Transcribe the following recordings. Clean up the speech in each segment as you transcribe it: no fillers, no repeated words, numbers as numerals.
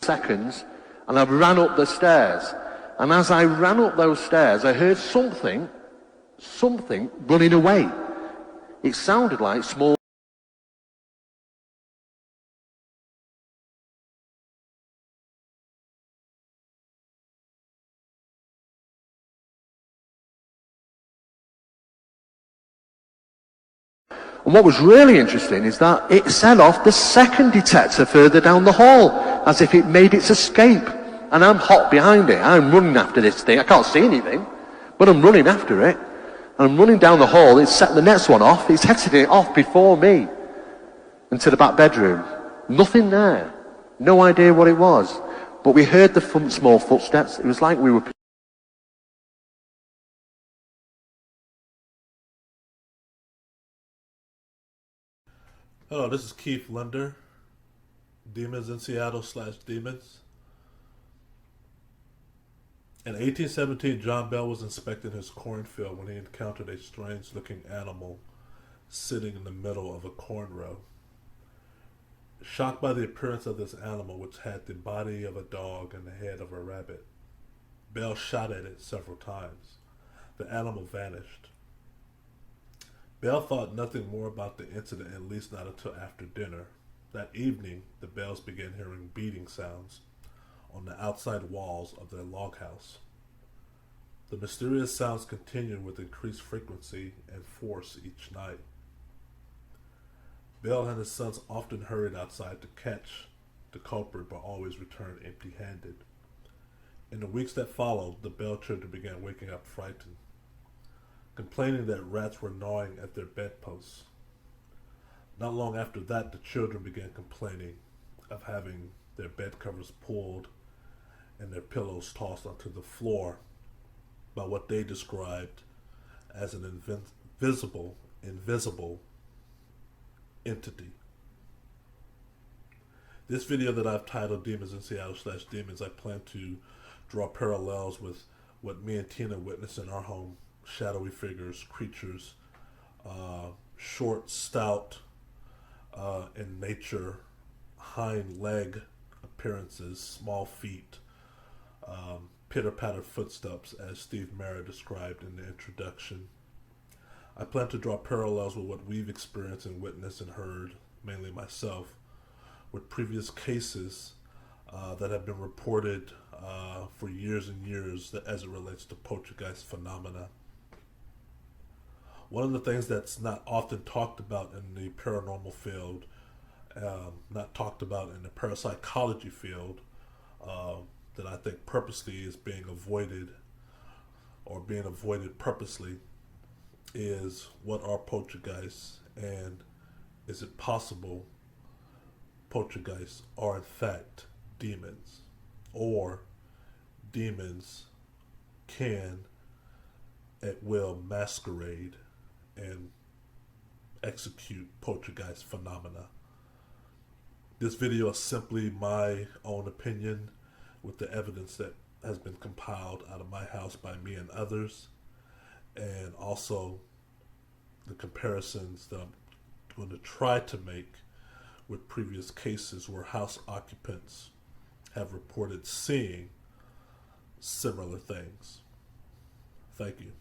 seconds, and I ran up the stairs. And as I ran up those stairs, I heard something running away. It sounded like small. And what was really interesting is that it set off the second detector further down the hall, as if it made its escape. And I'm hot behind it. I'm running after this thing. I can't see anything, but I'm running after it. And I'm running down the hall. It's set the next one off. It's headed it off before me into the back bedroom. Nothing there. No idea what it was. But we heard the small footsteps. It was like we were... Hello, this is Keith Linder, Demons in Seattle / Demons. In 1817, John Bell was inspecting his cornfield when he encountered a strange-looking animal sitting in the middle of a corn row. Shocked by the appearance of this animal, which had the body of a dog and the head of a rabbit, Bell shot at it several times. The animal vanished. Bell thought nothing more about the incident, at least not until after dinner. That evening, the Bells began hearing beating sounds on the outside walls of their log house. The mysterious sounds continued with increased frequency and force each night. Bell and his sons often hurried outside to catch the culprit, but always returned empty-handed. In the weeks that followed, the Bell children began waking up frightened, complaining that rats were gnawing at their bedposts. Not long after that, the children began complaining of having their bed covers pulled and their pillows tossed onto the floor by what they described as an invisible entity. This video that I've titled Demons in Seattle / Demons, I plan to draw parallels with what me and Tina witnessed in our home. Shadowy figures, creatures, short, stout, in nature, hind leg appearances, small feet, pitter-patter footsteps, as Steve Mera described in the introduction. I plan to draw parallels with what we've experienced and witnessed and heard, mainly myself, with previous cases that have been reported for years and years as it relates to poltergeist phenomena. One of the things that's not often talked about in the paranormal field, not talked about in the parapsychology field, that I think purposely is being avoided, or being avoided purposely, is what are poltergeists, and is it possible poltergeists are in fact demons, or demons can at will masquerade and execute poltergeist phenomena. This video is simply my own opinion with the evidence that has been compiled out of my house by me and others, and also the comparisons that I'm going to try to make with previous cases where house occupants have reported seeing similar things. Thank you.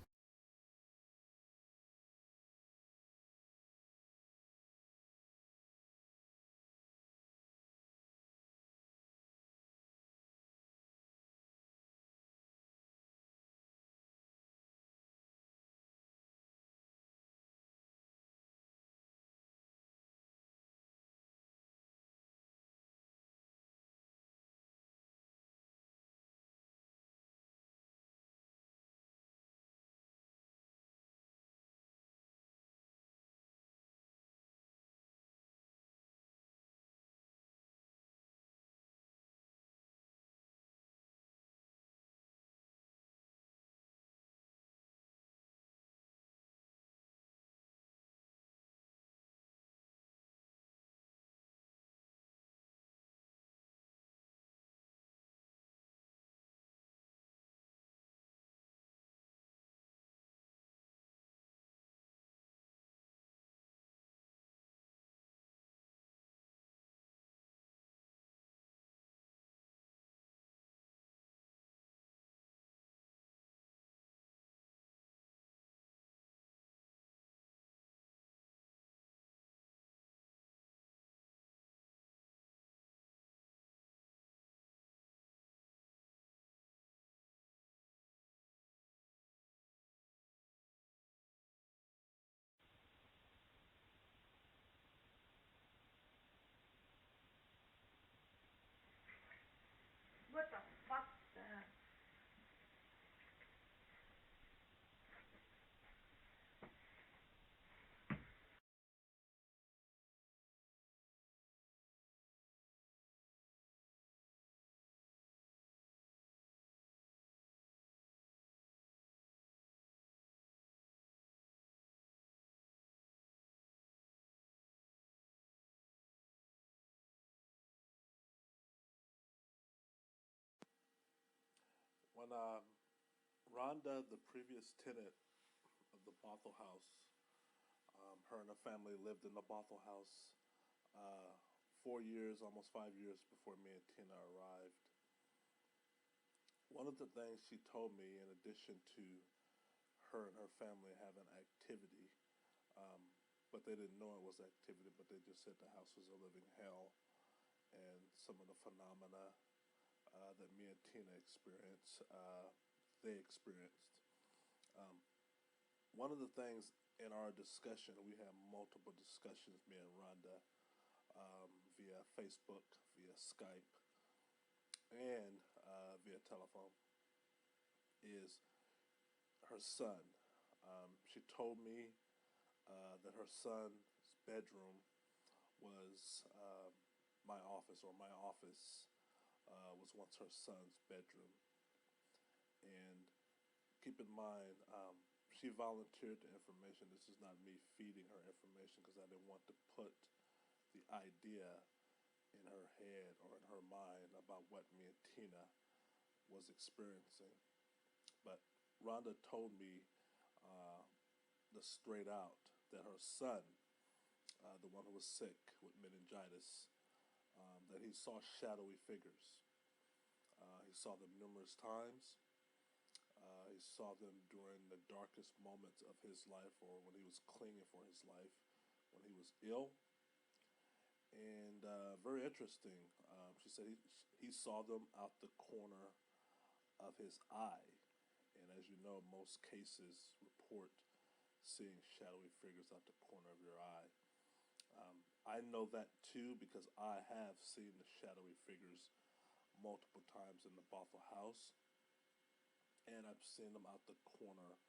When Rhonda, the previous tenant of the Bothell House, her and her family lived in the Bothell House 4 years, almost 5 years before me and Tina arrived. One of the things she told me, in addition to her and her family having activity, but they didn't know it was activity, but they just said the house was a living hell, and some of the phenomena that me and Tina experienced, they experienced. One of the things in our discussion, we have multiple discussions, me and Rhonda, via Facebook, via Skype, and via telephone, is her son. She told me that her son's bedroom was my office, or my office was once her son's bedroom. And keep in mind, she volunteered the information. This is not me feeding her information, because I didn't want to put the idea in her head or in her mind about what me and Tina was experiencing. But Rhonda told me the straight out that her son, the one who was sick with meningitis, that he saw shadowy figures. He saw them numerous times. He saw them during the darkest moments of his life, or when he was clinging for his life, when he was ill. And very interesting, she said he saw them out the corner of his eye. And as you know, most cases report seeing shadowy figures out the corner of your eye. I know that too, because I have seen the shadowy figures multiple times in the Bothell House, and I've seen them out the corner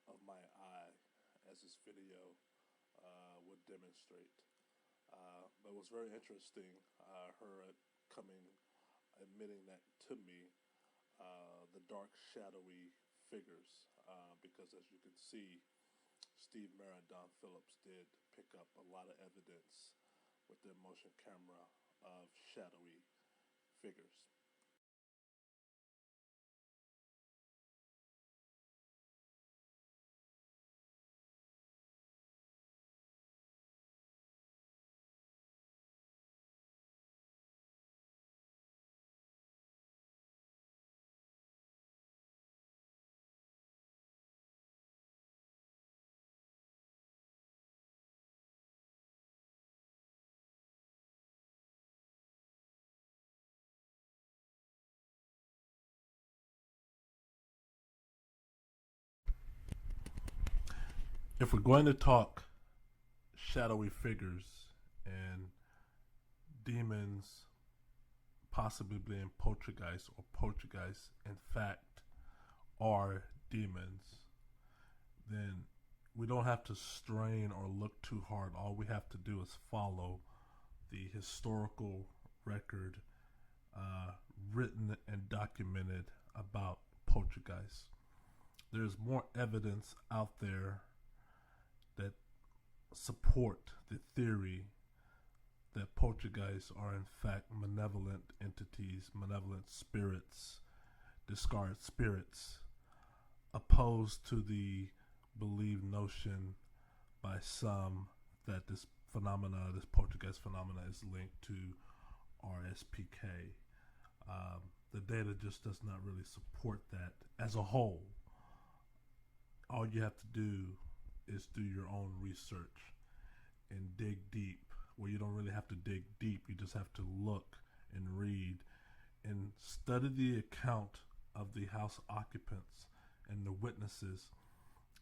of my eye, as this video would demonstrate. But it was very interesting, her admitting that to me, the dark, shadowy figures, because as you can see, Steve Mera and Don Phillips did pick up a lot of evidence with their motion camera of shadowy figures. If we're going to talk shadowy figures and demons possibly being poltergeists, or poltergeists in fact are demons, then we don't have to strain or look too hard. All we have to do is follow the historical record written and documented about poltergeists. There's more evidence out there that support the theory that poltergeists are in fact malevolent entities, malevolent spirits, discarded spirits, opposed to the believed notion by some that this poltergeist phenomena, is linked to RSPK. The data just does not really support that as a whole. All you have to do is do your own research and dig deep. Well, you don't really have to dig deep. You just have to look and read and study the account of the house occupants and the witnesses,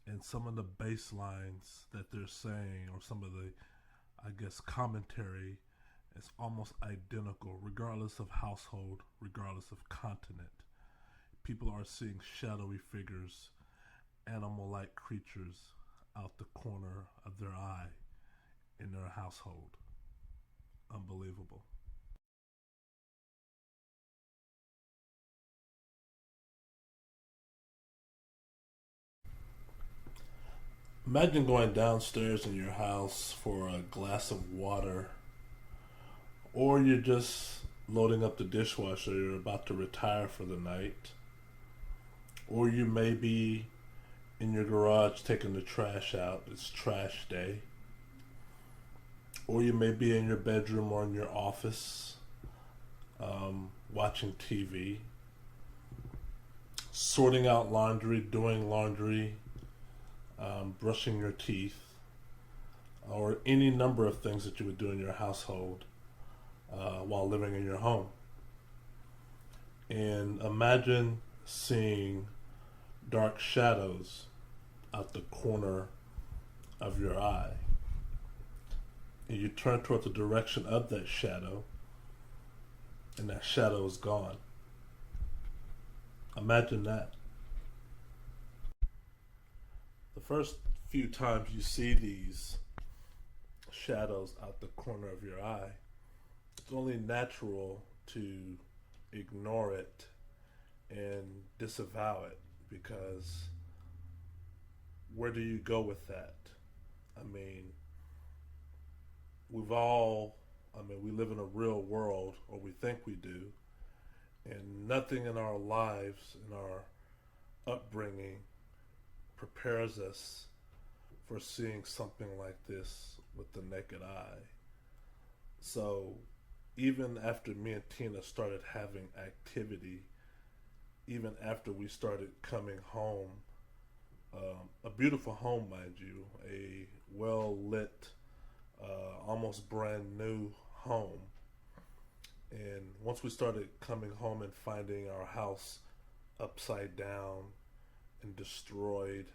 and some of the baselines that they're saying, or some of the, I guess, commentary is almost identical, regardless of household, regardless of continent. People are seeing shadowy figures, animal-like creatures out the corner of their eye in their household. Unbelievable. Imagine going downstairs in your house for a glass of water, or you're just loading up the dishwasher, you're about to retire for the night, Or you may be in your garage taking the trash out. It's trash day. Or you may be in your bedroom or in your office watching TV, sorting out laundry, doing laundry, brushing your teeth, or any number of things that you would do in your household while living in your home. And imagine seeing dark shadows out the corner of your eye. And you turn toward the direction of that shadow, and that shadow is gone. Imagine that. The first few times you see these shadows out the corner of your eye, it's only natural to ignore it and disavow it, because where do you go with that? I mean, we live in a real world, or we think we do, and nothing in our lives, in our upbringing, prepares us for seeing something like this with the naked eye. So even after me and Tina started having activity, even after we started coming home, a beautiful home, mind you, a well lit, almost brand new home. And once we started coming home and finding our house upside down and destroyed,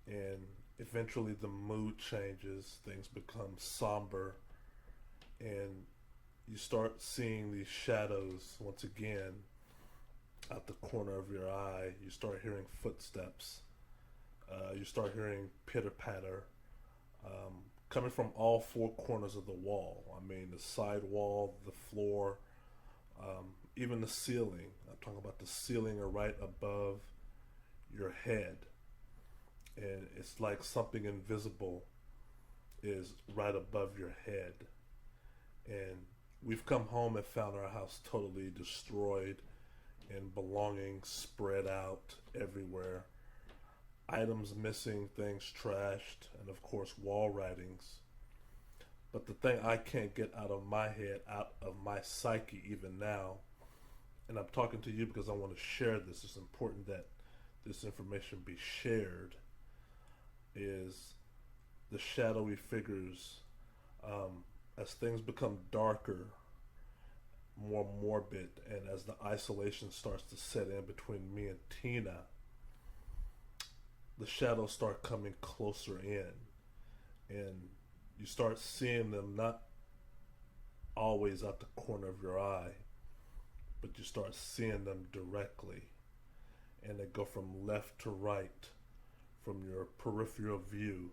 and eventually the mood changes, things become somber, and you start seeing these shadows once again out the corner of your eye. You start hearing footsteps. You start hearing pitter patter coming from all four corners of the wall. I mean, the side wall, the floor, even the ceiling. I'm talking about the ceiling right above your head. And it's like something invisible is right above your head. And we've come home and found our house totally destroyed and belongings spread out everywhere. Items missing, things trashed, and of course wall writings. But the thing I can't get out of my head, out of my psyche even now, and I'm talking to you because I want to share this, it's important that this information be shared, is the shadowy figures. As things become darker, more morbid, and as the isolation starts to set in between me and Tina, the shadows start coming closer in, and you start seeing them not always at the corner of your eye, but you start seeing them directly, and they go from left to right, from your peripheral view,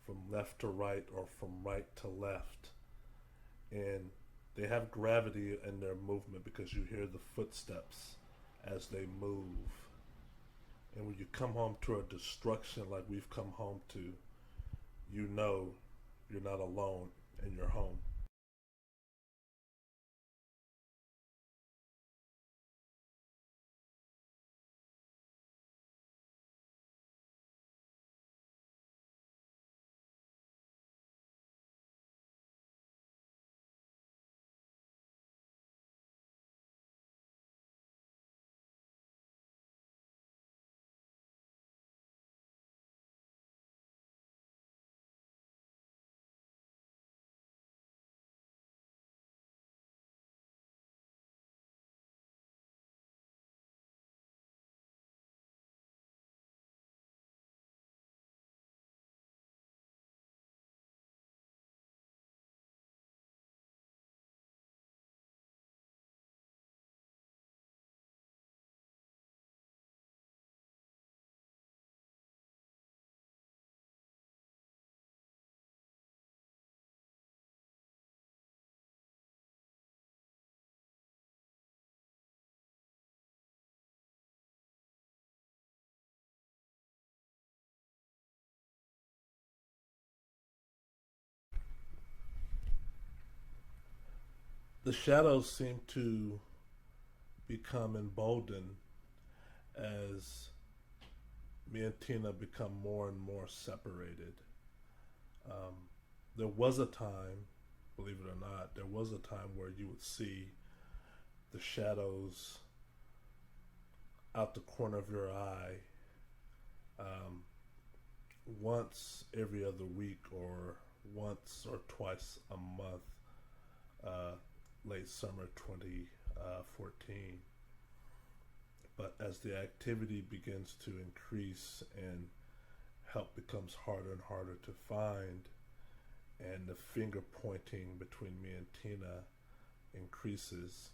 from left to right or from right to left. And they have gravity in their movement because you hear the footsteps as they move. And when you come home to a destruction like we've come home to, you know you're not alone in your home. The shadows seem to become emboldened as me and Tina become more and more separated. There was a time, believe it or not, there was a time where you would see the shadows out the corner of your eye once every other week or once or twice a month, late summer 2014. But as the activity begins to increase and help becomes harder and harder to find, and the finger pointing between me and Tina increases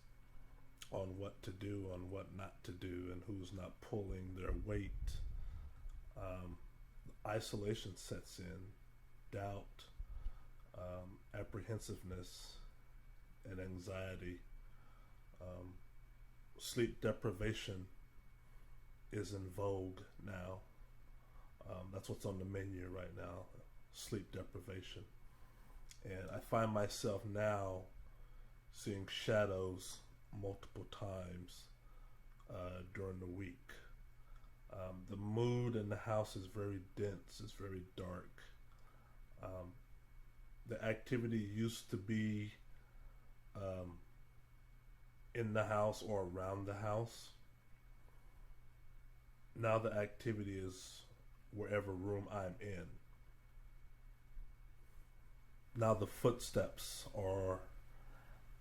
on what to do, on what not to do, and who's not pulling their weight, isolation sets in, doubt, apprehensiveness, and anxiety. Sleep deprivation is in vogue now. That's what's on the menu right now, sleep deprivation. And I find myself now seeing shadows multiple times during the week. The mood in the house is very dense, it's very dark. The activity used to be in the house or around the house. Now the activity is wherever room I'm in. Now the footsteps are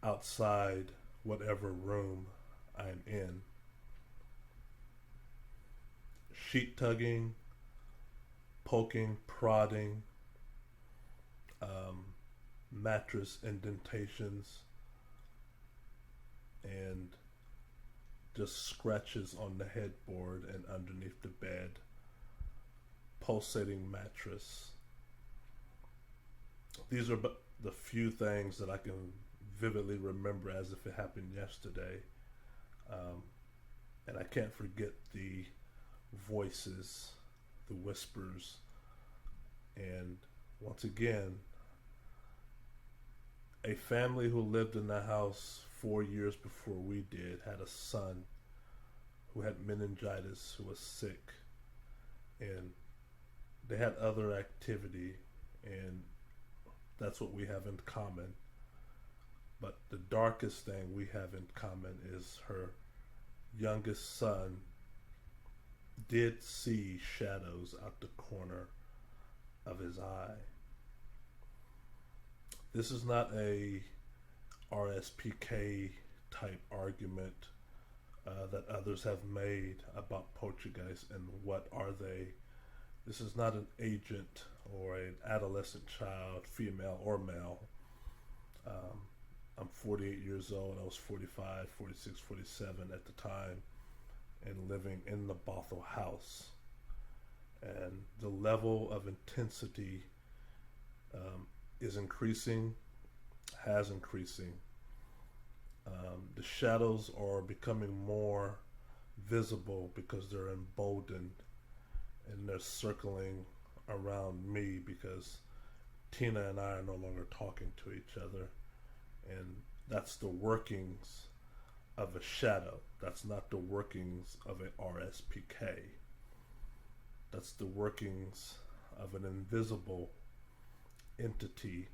outside whatever room I'm in. Sheet tugging, poking, prodding, mattress indentations, and just scratches on the headboard and underneath the bed, pulsating mattress. These are but the few things that I can vividly remember as if it happened yesterday. And I can't forget the voices, the whispers, and once again, a family who lived in the house 4 years before we did had a son who had meningitis, who was sick, and they had other activity, and that's what we have in common. But the darkest thing we have in common is her youngest son did see shadows out the corner of his eye. This is not a RSPK type argument that others have made about poltergeists and what are they. This is not an agent or an adolescent child, female or male. I'm 48 years old. I was 45, 46, 47 at the time, and living in the Bothell House. And the level of intensity is increasing, has increasing. The shadows are becoming more visible because they're emboldened and they're circling around me because Tina and I are no longer talking to each other. And that's the workings of a shadow. That's not the workings of an RSPK. That's the workings of an invisible entity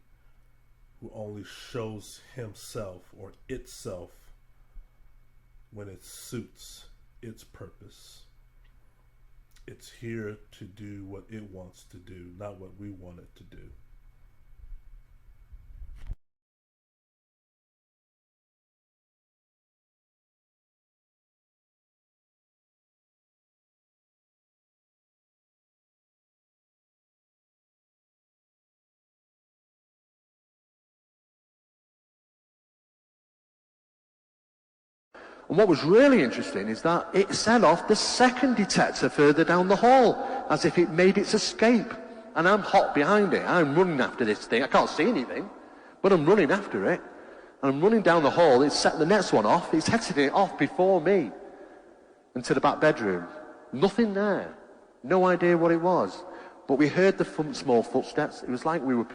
who only shows himself or itself when it suits its purpose. It's here to do what it wants to do, not what we want it to do. And what was really interesting is that it set off the second detector further down the hall, as if it made its escape. And I'm hot behind it. I'm running after this thing. I can't see anything, but I'm running after it. And I'm running down the hall. It's set the next one off. It's exiting it off before me into the back bedroom. Nothing there. No idea what it was. But we heard the small footsteps. It was like we were